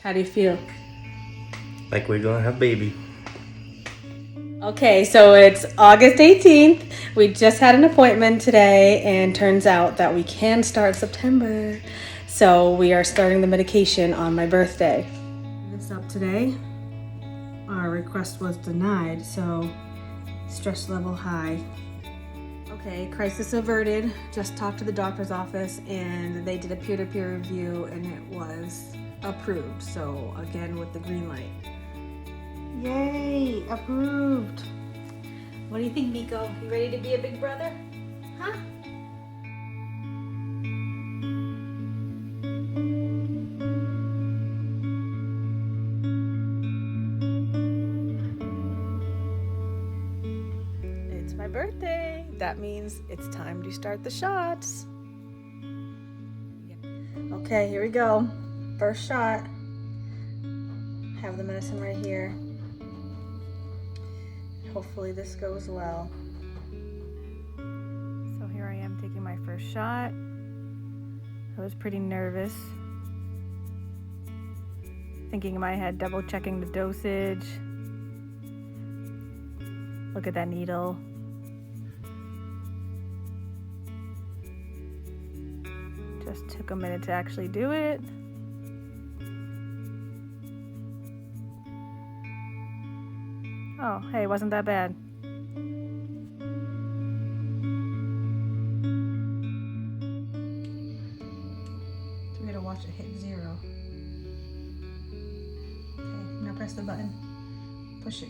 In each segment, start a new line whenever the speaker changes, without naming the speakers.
How do you feel?
Like we're gonna have baby.
Okay, so it's August 18th. We just had an appointment today, and turns out that we can start September. So we are starting the medication on my birthday. This up today. Our request was denied, so stress level high. Okay, crisis averted. Just talked to the doctor's office and they did a peer-to-peer review and it was approved. So again, with the green light. Yay, approved. What do you think, Miko? You ready to be a big brother? Huh? It's my birthday. That means it's time to start the shots. Okay, here we go. First shot. Have the medicine right here. Hopefully this goes well. So here I am taking my first shot. I was pretty nervous. Thinking in my head, double checking the dosage. Look at that needle. Just took a minute to actually do it. Oh, hey, wasn't that bad. So we gotta watch it hit 0. Okay, now press the button. Push it.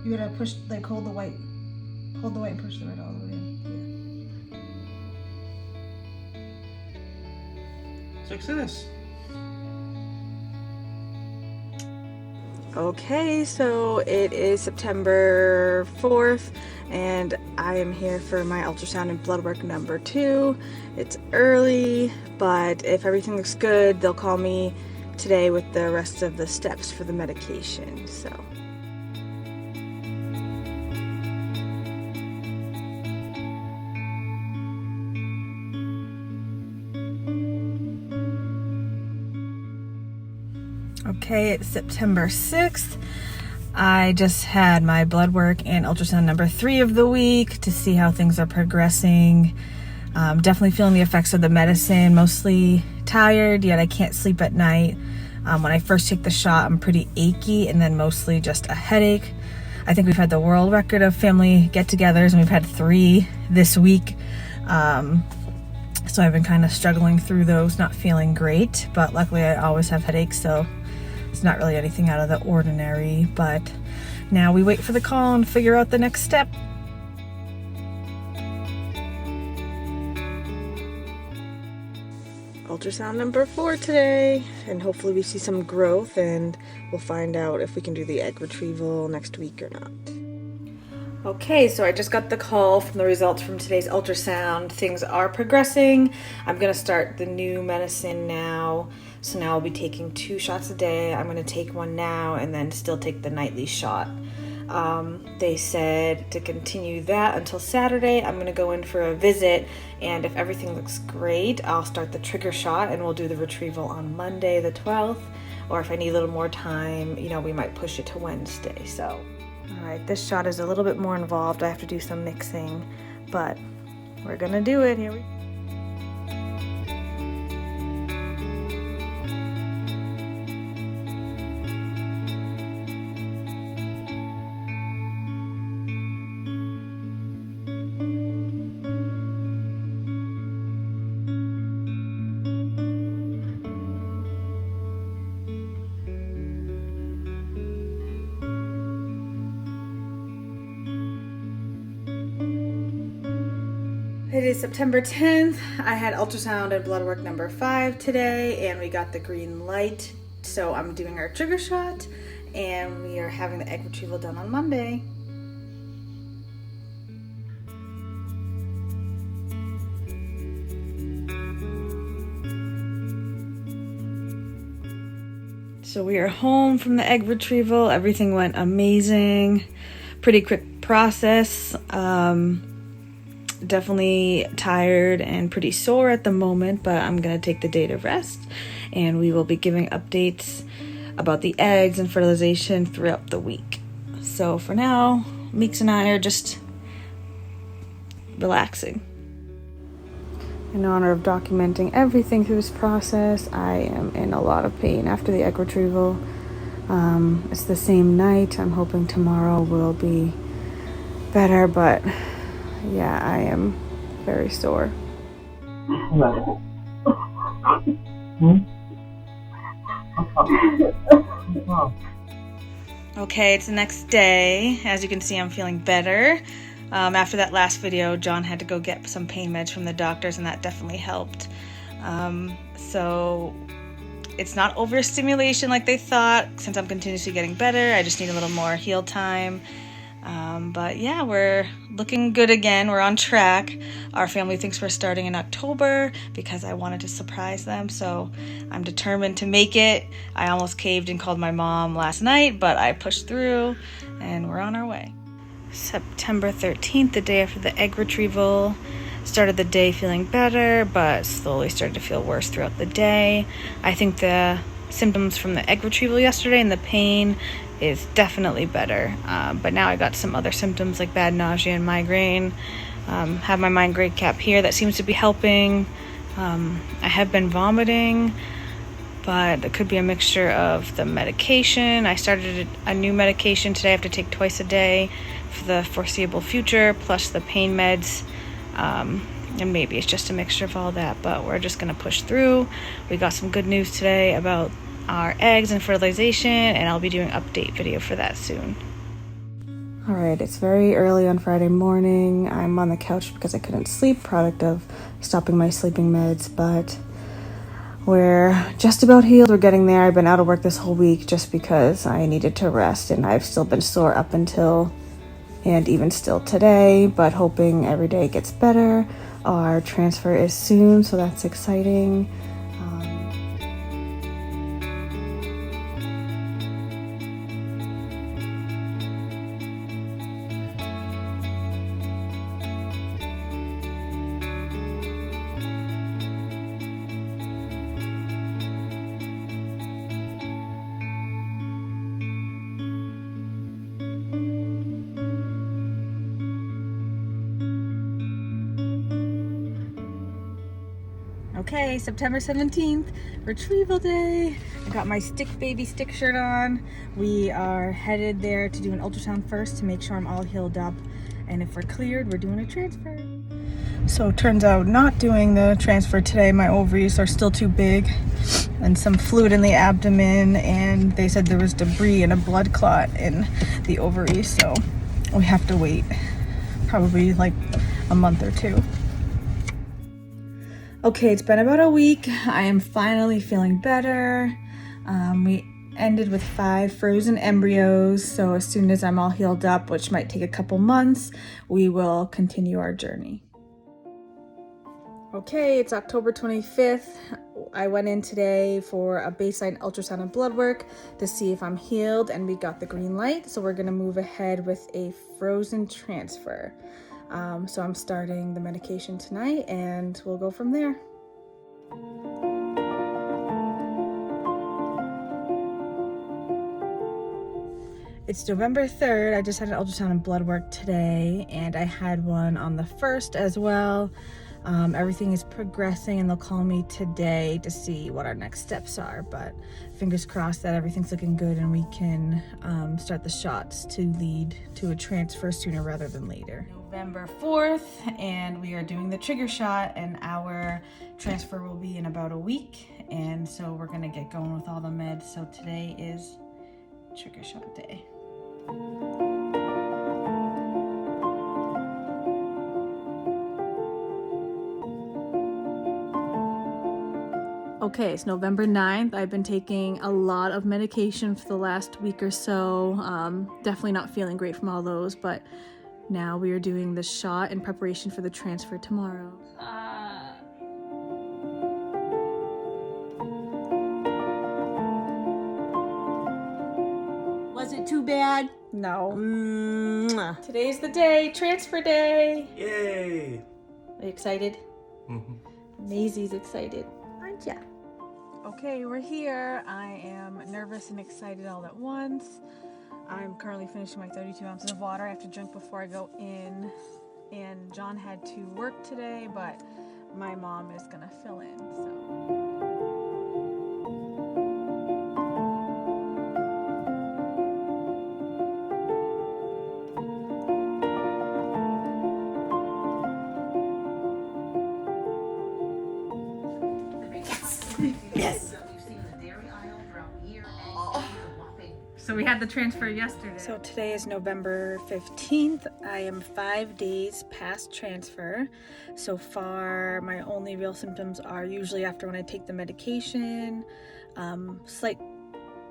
You gotta push, like hold the white. Hold the white and push the red all the way in.
Success.
Okay, so it is September 4th and I am here for my ultrasound and blood work number 2. It's early, but if everything looks good, they'll call me today with the rest of the steps for the medication. So. Okay, it's September 6th. I just had my blood work and ultrasound number 3 of the week to see how things are progressing. Definitely feeling the effects of the medicine, mostly tired, yet I can't sleep at night. When I first take the shot, I'm pretty achy and then mostly just a headache. I think we've had the world record of family get-togethers and we've had 3 this week. So I've been kind of struggling through those, not feeling great, but luckily I always have headaches, so it's not really anything out of the ordinary. But now we wait for the call and figure out the next step. Ultrasound number 4 today, and hopefully we see some growth and we'll find out if we can do the egg retrieval next week or not. Okay, so I just got the call from the results from today's ultrasound. Things are progressing. I'm gonna start the new medicine now. So now I'll be taking 2 shots a day. I'm gonna take one now and then still take the nightly shot. They said to continue that until Saturday. I'm gonna go in for a visit, and if everything looks great, I'll start the trigger shot and we'll do the retrieval on Monday the 12th. Or if I need a little more time, you know, we might push it to Wednesday, so. All right, this shot is a little bit more involved. I have to do some mixing, but we're gonna do it. Here we go. It is September 10th. I had ultrasound and blood work number 5 today, and we got the green light. So I'm doing our trigger shot, and we are having the egg retrieval done on Monday. So we are home from the egg retrieval. Everything went amazing. Pretty quick process. Definitely tired and pretty sore at the moment, but I'm gonna take the day to rest, and we will be giving updates about the eggs and fertilization throughout the week. So for now, Meeks and I are just relaxing. In honor of documenting everything through this process, I am in a lot of pain after the egg retrieval. It's the same night. I'm hoping tomorrow will be better, but yeah, I am very sore. Okay, it's the next day. As you can see, I'm feeling better. After that last video, John had to go get some pain meds from the doctors, and that definitely helped. So it's not overstimulation like they thought. Since I'm continuously getting better, I just need a little more heal time. But yeah, we're looking good again. We're on track. Our family thinks we're starting in October because I wanted to surprise them, so I'm determined to make it. I almost caved and called my mom last night, but I pushed through and we're on our way. September 13th, the day after the egg retrieval. Started the day feeling better, but slowly started to feel worse throughout the day. I think the symptoms from the egg retrieval yesterday and the pain is definitely better, but now I got some other symptoms like bad nausea and migraine. Have my migraine cap here that seems to be helping. I have been vomiting, but it could be a mixture of the medication. I started a new medication today I have to take twice a day for the foreseeable future, plus the pain meds. And maybe it's just a mixture of all that, but we're just gonna push through. We got some good news today about our eggs and fertilization, and I'll be doing an update video for that soon. All right, it's very early on Friday morning. I'm on the couch because I couldn't sleep, product of stopping my sleeping meds, but we're just about healed. We're getting there. I've been out of work this whole week just because I needed to rest, and I've still been sore up until and even still today, but hoping every day gets better. Our transfer is soon, so that's exciting. Okay, September 17th, retrieval day. I got my baby stick shirt on. We are headed there to do an ultrasound first to make sure I'm all healed up. And if we're cleared, we're doing a transfer. So it turns out not doing the transfer today. My ovaries are still too big and some fluid in the abdomen. And they said there was debris and a blood clot in the ovaries. So we have to wait probably like a month or two. Okay, it's been about a week. I am finally feeling better. We ended with 5 frozen embryos, so as soon as I'm all healed up, which might take a couple months, we will continue our journey. Okay, it's October 25th. I went in today for a baseline ultrasound and blood work to see if I'm healed, and we got the green light, so we're gonna move ahead with a frozen transfer. So I'm starting the medication tonight and we'll go from there. It's November 3rd. I just had an ultrasound and blood work today, and I had one on the 1st as well. Everything is progressing, and they'll call me today to see what our next steps are, but fingers crossed that everything's looking good and we can start the shots to lead to a transfer sooner rather than later. November 4th, and we are doing the trigger shot, and our transfer will be in about a week, and so we're gonna get going with all the meds. So today is trigger shot day. Okay, it's November 9th. I've been taking a lot of medication for the last week or so. Definitely not feeling great from all those, but now we are doing the shot in preparation for the transfer tomorrow. Was it
it too bad?
No.
Mwah.
Today's the day, transfer day.
Yay!
Are you excited?
Mm-hmm.
Maisie's excited, aren't ya? Okay, we're here. I am nervous and excited all at once. I'm currently finishing my 32 ounces of water I have to drink before I go in. And John had to work today, but my mom is gonna fill in, so.
Yes.
So we had the transfer yesterday. So today is November 15th. I am 5 days past transfer. So far, my only real symptoms are usually after when I take the medication, slight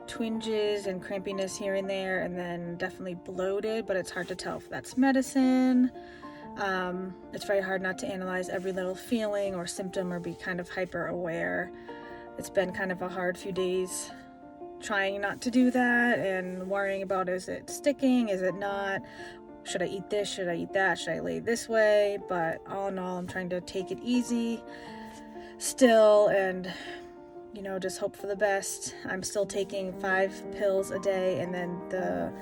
twinges and crampiness here and there, and then definitely bloated, but it's hard to tell if that's medicine. It's very hard not to analyze every little feeling or symptom or be kind of hyper aware. It's been kind of a hard few days trying not to do that and worrying about, is it sticking, is it not, should I eat this, should I eat that, should I lay this way? But all in all, I'm trying to take it easy still and just hope for the best. I'm still taking 5 pills a day and then the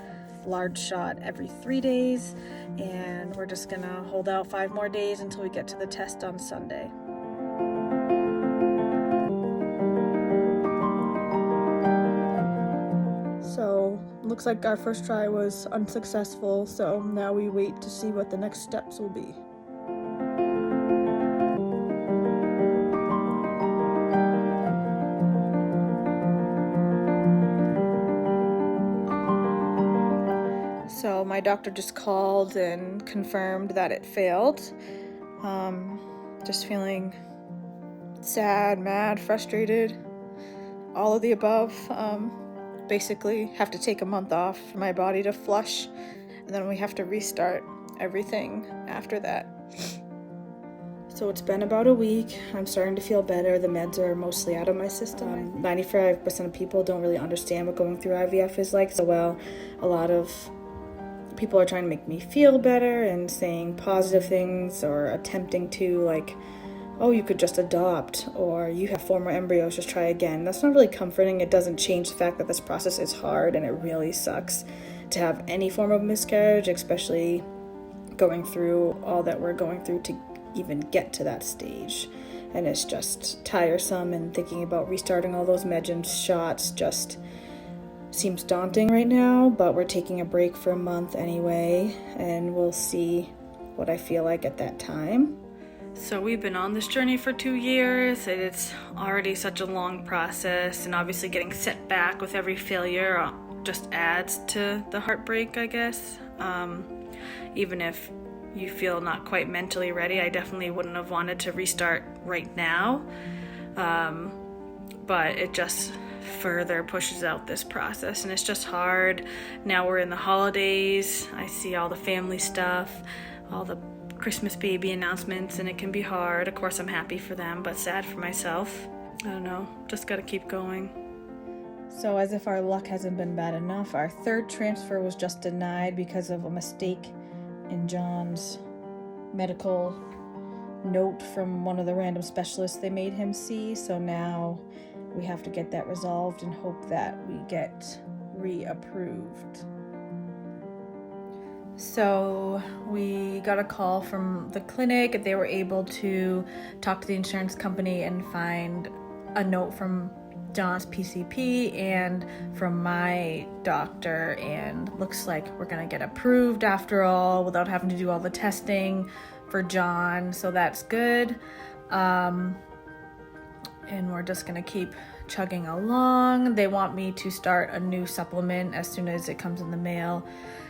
large shot every 3 days, and we're just gonna hold out 5 more days until we get to the test on Sunday. So looks like our first try was unsuccessful, so now we wait to see what the next steps will be. So my doctor just called and confirmed that it failed. Just feeling sad, mad, frustrated, all of the above. Basically have to take a month off for my body to flush, and then we have to restart everything after that. So it's been about a week. I'm starting to feel better. The meds are mostly out of my system. 95% of people don't really understand what going through IVF is like. So a lot of people are trying to make me feel better and saying positive things or attempting to, like, oh, you could just adopt, or you have 4 more embryos, just try again. That's not really comforting. It doesn't change the fact that this process is hard and it really sucks to have any form of miscarriage, especially going through all that we're going through to even get to that stage. And it's just tiresome, and thinking about restarting all those med shots just seems daunting right now, but we're taking a break for a month anyway, and we'll see what I feel like at that time. So we've been on this journey for 2 years, and it's already such a long process, and obviously getting set back with every failure just adds to the heartbreak, I guess. Even if you feel not quite mentally ready, I definitely wouldn't have wanted to restart right now, but it just further pushes out this process, and it's just hard. Now we're in the holidays, I see all the family stuff, all the Christmas baby announcements, and it can be hard. Of course I'm happy for them, but sad for myself. I don't know, just gotta keep going. So as if our luck hasn't been bad enough, our 3rd transfer was just denied because of a mistake in John's medical note from one of the random specialists they made him see. So now we have to get that resolved and hope that we get reapproved. So we got a call from the clinic. They were able to talk to the insurance company and find a note from John's PCP and from my doctor, and looks like we're gonna get approved after all without having to do all the testing for John, so that's good. And we're just gonna keep chugging along. They want me to start a new supplement as soon as it comes in the mail,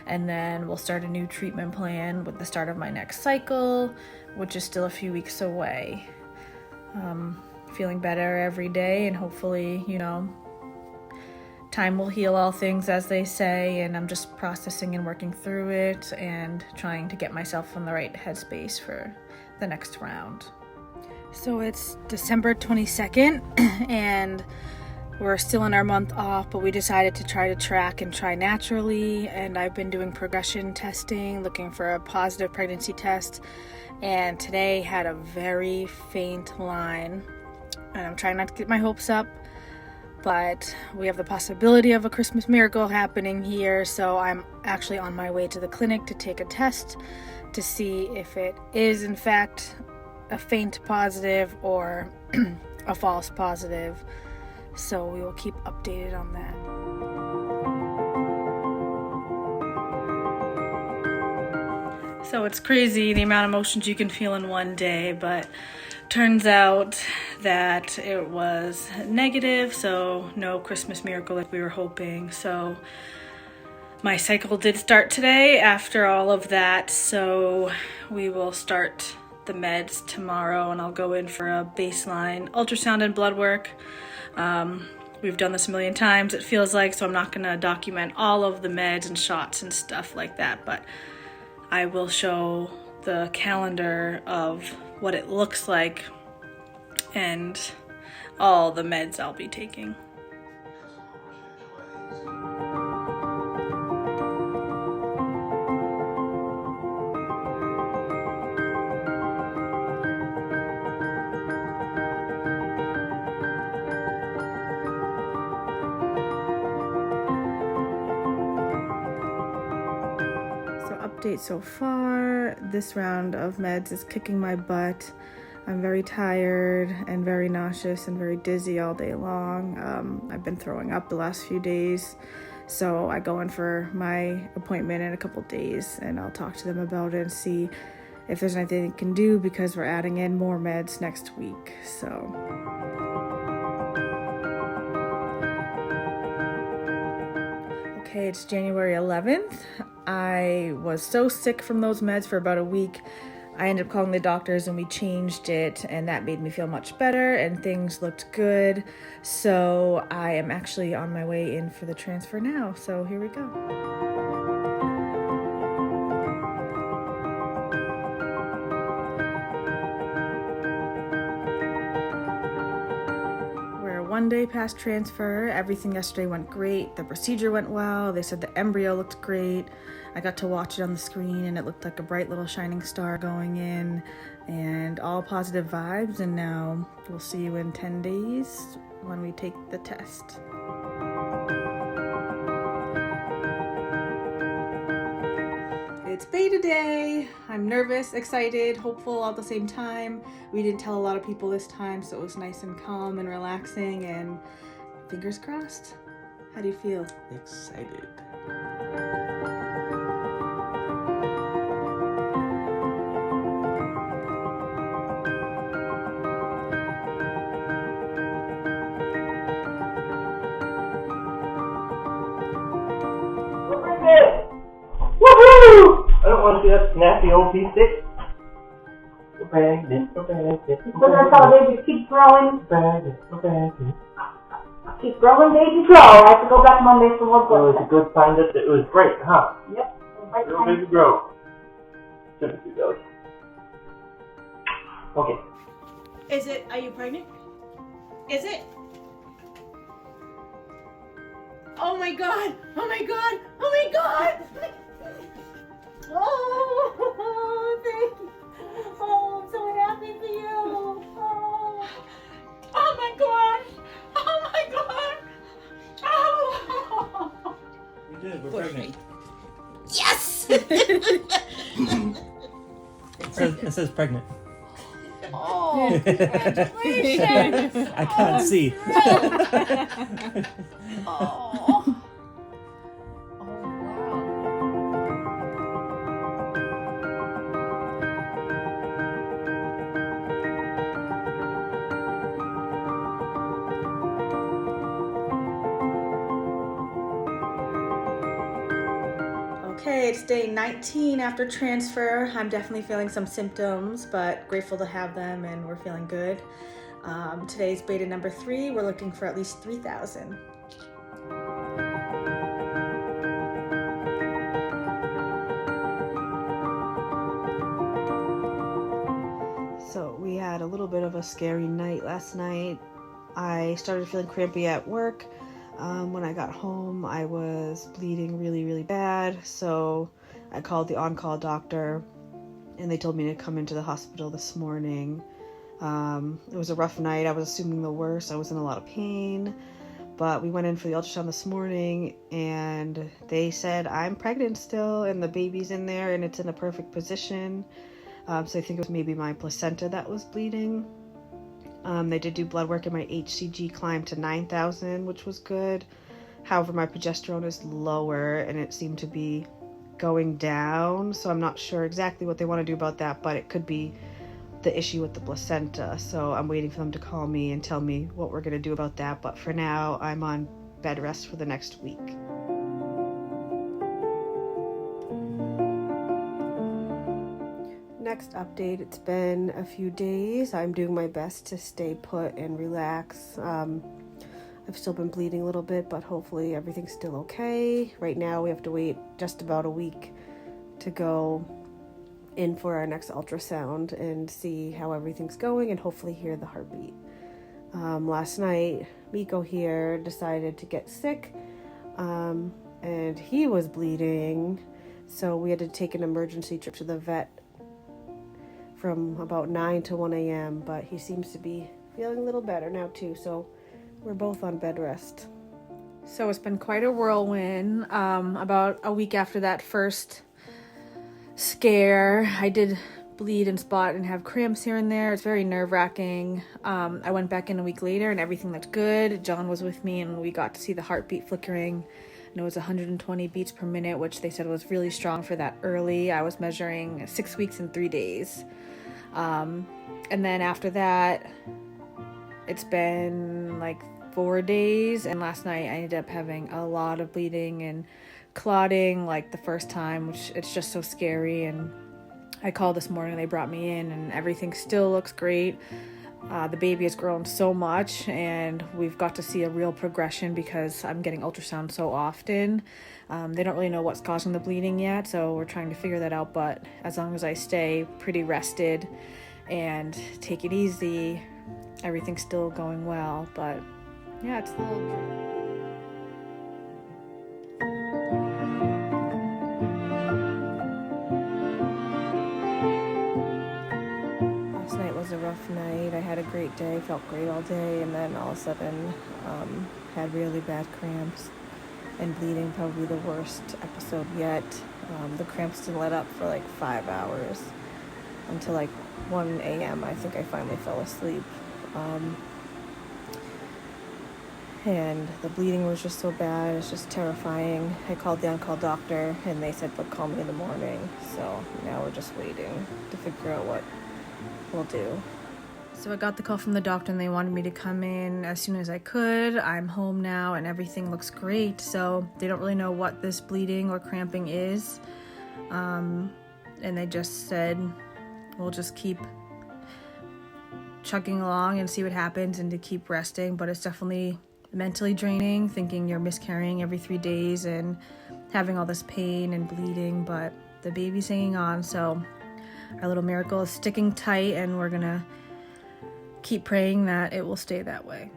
and then we'll start a new treatment plan with the start of my next cycle, which is still a few weeks away. Feeling better every day, and hopefully, time will heal all things, as they say, and I'm just processing and working through it and trying to get myself in the right headspace for the next round. So it's December 22nd, and We're still in our month off, but we decided to try to track and try naturally, and I've been doing progression testing, looking for a positive pregnancy test, and today had a very faint line, and I'm trying not to get my hopes up, but we have the possibility of a Christmas miracle happening here, so I'm actually on my way to the clinic to take a test to see if it is in fact a faint positive or a false positive. So we will keep updated on that. So it's crazy the amount of emotions you can feel in one day, but turns out that it was negative, so no Christmas miracle like we were hoping. So my cycle did start today after all of that, so we will start the meds tomorrow, and I'll go in for a baseline ultrasound and blood work. We've done this a million times, it feels like, so I'm not gonna document all of the meds and shots and stuff like that, but I will show the calendar of what it looks like and all the meds I'll be taking. Update so far, this round of meds is kicking my butt. I'm very tired and very nauseous and very dizzy all day long. I've been throwing up the last few days, so I go in for my appointment in a couple days, and I'll talk to them about it and see if there's anything they can do, because we're adding in more meds next week. So okay, it's January 11th. I was so sick from those meds for about a week. I ended up calling the doctors and we changed it, and that made me feel much better and things looked good. So I am actually on my way in for the transfer now. So here we go. One day past transfer. Everything yesterday went great. The procedure went well. They said the embryo looked great. I got to watch it on the screen and it looked like a bright little shining star going in, and all positive vibes. And now we'll see you in 10 days when we take the test. It's beta day. I'm nervous, excited, hopeful all at the same time. We didn't tell a lot of people this time, so it was nice and calm and relaxing, and fingers crossed. How do you feel?
Excited. Woohoo! I don't want to see that snappy old pea stick. Go pregnant, go pregnant.
So that's how baby keep growing.
Pregnant, go pregnant.
Keep growing, baby, grow. I have to go back Monday for more
So
blood
it's a good sign that it was great, huh?
Yep. Right
Grow, baby, grow. Shouldn't do those. Okay.
Is it? Are you pregnant? Is it? Oh my god! Oh my god! Oh my god! Oh, thank you. Oh, I'm so happy for you. Oh my god! Oh my god! Oh!
We did. We're pregnant.
Yes!
It says pregnant.
Oh, congratulations!
I can't see.
Oh.
Okay, it's day 19 after transfer. I'm definitely feeling some symptoms, but grateful to have them, and we're feeling good. Today's beta number 3. We're looking for at least 3,000. So we had a little bit of a scary night last night. I started feeling crampy at work. When I got home, I was bleeding really, really bad. So I called the on-call doctor and they told me to come into the hospital this morning. It was a rough night. I was assuming the worst. I was in a lot of pain, but we went in for the ultrasound this morning and they said I'm pregnant still and the baby's in there and it's in a perfect position. So I think it was maybe my placenta that was bleeding. They did do blood work and my HCG climbed to 9,000, which was good. However, my progesterone is lower and it seemed to be going down. So I'm not sure exactly what they want to do about that, but it could be the issue with the placenta. So I'm waiting for them to call me and tell me what we're going to do about that. But for now, I'm on bed rest for the next week. Next update, it's been a few days. I'm doing my best to stay put and relax. I've still been bleeding a little bit, but hopefully everything's still okay. Right now we have to wait just about a week to go in for our next ultrasound and see how everything's going and hopefully hear the heartbeat. Last night, Miko here decided to get sick and he was bleeding, so we had to take an emergency trip to the vet from about 9 to 1 a.m., but he seems to be feeling a little better now too, so we're both on bed rest. So it's been quite a whirlwind. About a week after that first scare, I did bleed and spot and have cramps here and there. It's very nerve-wracking. I went back in a week later and everything looked good. John was with me and we got to see the heartbeat flickering, and it was 120 beats per minute, which they said was really strong for that early. I was measuring 6 weeks and 3 days. And then after that, it's been like 4 days, and last night I ended up having a lot of bleeding and clotting like the first time, which it's just so scary. And I called this morning, they brought me in and everything still looks great. The baby has grown so much and we've got to see a real progression because I'm getting ultrasound so often. They don't really know what's causing the bleeding yet, so we're trying to figure that out. But as long as I stay pretty rested and take it easy, everything's still going well. But yeah, it's a little... a rough night. I had a great day, felt great all day, and then all of a sudden had really bad cramps and bleeding, probably the worst episode yet. The cramps didn't let up for like 5 hours until like 1 a.m. I think I finally fell asleep. And the bleeding was just so bad, it's just terrifying. I called the on-call doctor and they said they'll call me in the morning, so now we're just waiting to figure out what we'll do. So I got the call from the doctor and they wanted me to come in as soon as I could. I'm home now and everything looks great. So they don't really know what this bleeding or cramping is. And they just said, we'll just keep chugging along and see what happens and to keep resting. But it's definitely mentally draining, thinking you're miscarrying every 3 days and having all this pain and bleeding, but the baby's hanging on. So our little miracle is sticking tight, and we're gonna keep praying that it will stay that way.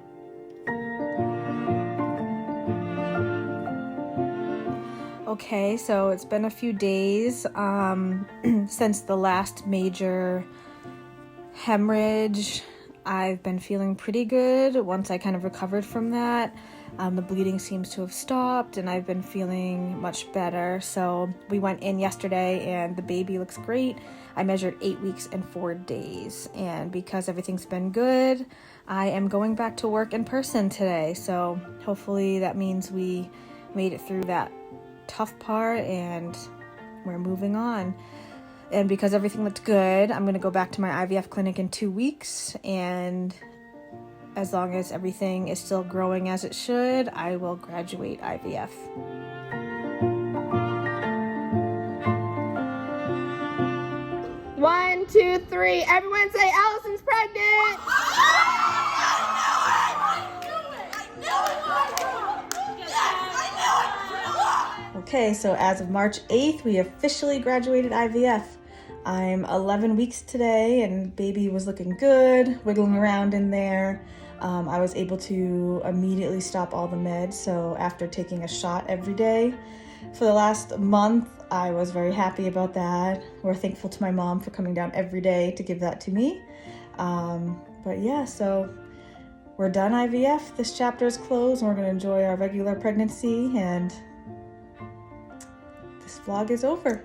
Okay, so it's been a few days since the last major hemorrhage. I've been feeling pretty good once I kind of recovered from that. The bleeding seems to have stopped and I've been feeling much better. So we went in yesterday and the baby looks great. I measured 8 weeks and 4 days. And because everything's been good, I am going back to work in person today. So hopefully that means we made it through that tough part and we're moving on. And because everything looked good, I'm going to go back to my IVF clinic in 2 weeks. And as long as everything is still growing as it should, I will graduate IVF.
One, two, three. Everyone say Allison's pregnant.
Okay, so as of March 8th, we officially graduated IVF. I'm 11 weeks today and baby was looking good, wiggling around in there. I was able to immediately stop all the meds. So after taking a shot every day for the last month, I was very happy about that. We're thankful to my mom for coming down every day to give that to me. But yeah, so we're done IVF. This chapter is closed and we're gonna enjoy our regular pregnancy, and this vlog is over.